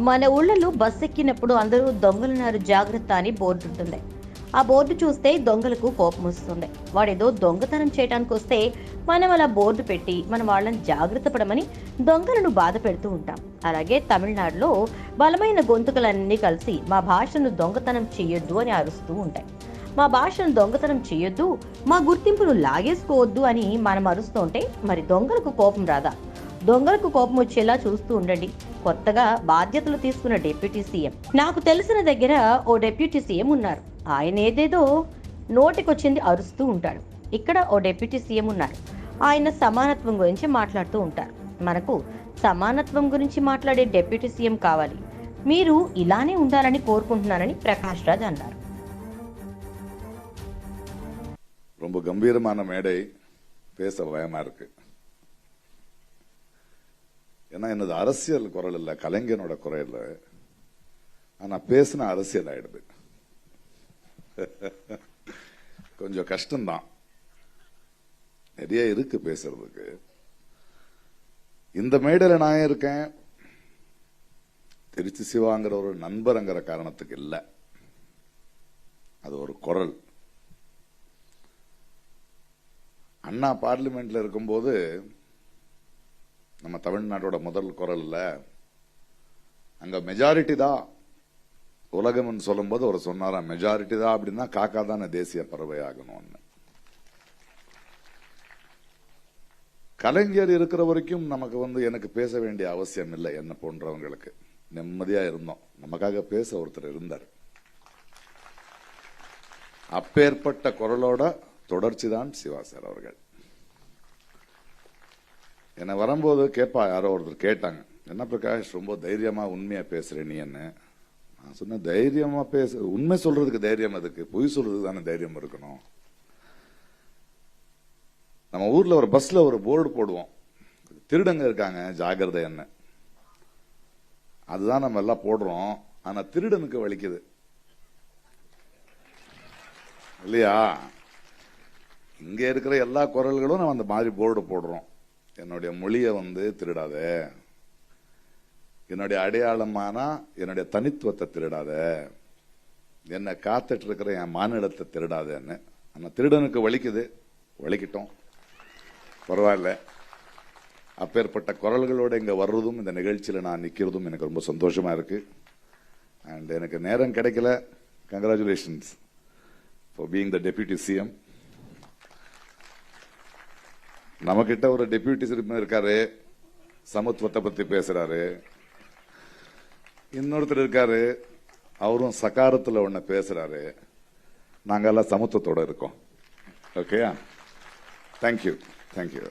మన ఊళ్ళలో బస్ ఎక్కినప్పుడు అందరూ దొంగలున్నారు జాగ్రత్త అని బోర్డు ఉంటుంది. ఆ బోర్డు చూస్తే దొంగలకు కోపం వస్తుంది. వాడేదో దొంగతనం చేయడానికి వస్తే మనం అలా బోర్డు పెట్టి మన వాళ్ళని జాగ్రత్త పడమని దొంగలను బాధ పెడుతూ ఉంటాం. అలాగే తమిళనాడులో బలమైన గొంతుకలన్నీ కలిసి మా భాషను దొంగతనం చెయ్యొద్దు అని అరుస్తూ ఉంటాయి. మా భాషను దొంగతనం చెయ్యొద్దు, మా గుర్తింపును లాగేసుకోవద్దు అని మనం అరుస్తుంటే మరి దొంగలకు కోపం రాదా? దొంగలకు కోపం వచ్చేలా చూస్తూ ఉండండి. కొత్తగా బాధ్యతలు తీసుకున్న డిప్యూటీ సీఎం, నాకు తెలిసిన దగ్గర ఓ డిప్యూటీ సీఎం ఉన్నారు. ఆయన ఏదేదో నోటికొచ్చింది అరుస్తూ ఉంటాడు. ఇక్కడ ఓ డిప్యూటీ సీఎం ఉన్నారు. ఆయన సమానత్వం గురించి మాట్లాడుతూ ఉంటారు. మనకు సమానత్వం గురించి మాట్లాడే డిప్యూటీ సీఎం కావాలి. మీరు ఇలానే ఉండాలని కోరుకుంటున్నారని ప్రకాష్ రాజ్ అన్నారు. ரொம்ப கம்பீரமான மேடை, பேச பயமா இருக்கு. ஏன்னா என்னது அரசியல் குரல் இல்ல, கலைஞனோட குரல் இல்ல. ஆனா பேசின அரசியல் ஆயிடுது. கொஞ்சம் கஷ்டம்தான், நிறைய இருக்கு பேசுறதுக்கு. இந்த மேடையில நான் இருக்கேன் திருச்சி சிவாங்கிற ஒரு நண்பருங்கிற காரணத்துக்கு இல்ல, அது ஒரு குரல். அண்ணா பார்லிமெண்ட்ல இருக்கும்போது நம்ம தமிழ்நாட்டோட முதல் குரல் இல்ல, அங்க மெஜாரிட்டி தான் உலகம்னு சொல்லும்போது அவர் சொன்னாரா, மெஜாரிட்டி தான் அப்படின்னா காக்கா தானே தேசிய பறவை ஆகணும்னு. கலைஞர் இருக்கிற வரைக்கும் நமக்கு எனக்கு பேச வேண்டிய அவசியம் இல்லை. என்ன போன்றவங்களுக்கு நிம்மதியா இருந்தோம். நமக்காக பேச ஒருத்தர் இருந்தார். அப்பேற்பட்ட குரலோட தொடர்ச்சி தான் சிவா சார் அவர்கள். என்ன வரும்போது கேட்பா, யாரோ ஒருத்தர் கேட்டாங்க, என்ன பிரகாஷ் ரொம்ப தைரியமா உண்மையா பேசுற நீ என்ன? நான் சொன்ன, தைரியமா பேச, உண்மை சொல்றதுக்கு தைரியம் எதுக்கு, பொய் சொல்றதுக்கு தானே தைரியம் இருக்கணும். நம்ம ஊர்ல ஒரு பஸ்ல ஒரு போர்டு போடுவோம், திருடங்க இருக்காங்க ஜாகிரதை என்ன, அதுதான் நம்ம எல்லாம் போடுறோம். ஆனா திருடனுக்கு வலிக்குது இல்லையா? இங்க இருக்கிற எல்லா குரல்களும் நம்ம அந்த மாதிரி போர்டு போடுறோம். என்னுடைய மொழியை திருடாத, என்னுடைய அடையாளமான என்னுடைய தனித்துவத்தை திருடாத, என்ன காத்துட்டு இருக்கிற என் மாநிலத்தை திருடாதன்னு. ஆனா திருடனுக்கு வலிக்குது, வலிக்கிட்டோம், பரவாயில்ல. அப்பேற்பட்ட குரல்களோட இங்க வர்றதும் இந்த நிகழ்ச்சியில நான் நிக்கிறதும் எனக்கு ரொம்ப சந்தோஷமா இருக்கு. அண்ட் எனக்கு நேரம் கிடைக்கல. Congratulations for being the deputy CM. நம்ம கிட்ட ஒரு டெப்யூட்டி சிஎம் இருக்காரு, சமத்துவத்தை பத்தி பேசுறாரு. இன்னொருத்தர் இருக்காரு, அவரும் சகாரத்துல ஒண்ணு பேசுறாரு. நாங்க எல்லாம் சமத்துவத்தோட இருக்கோம். ஓகேயா? Thank you, thank you.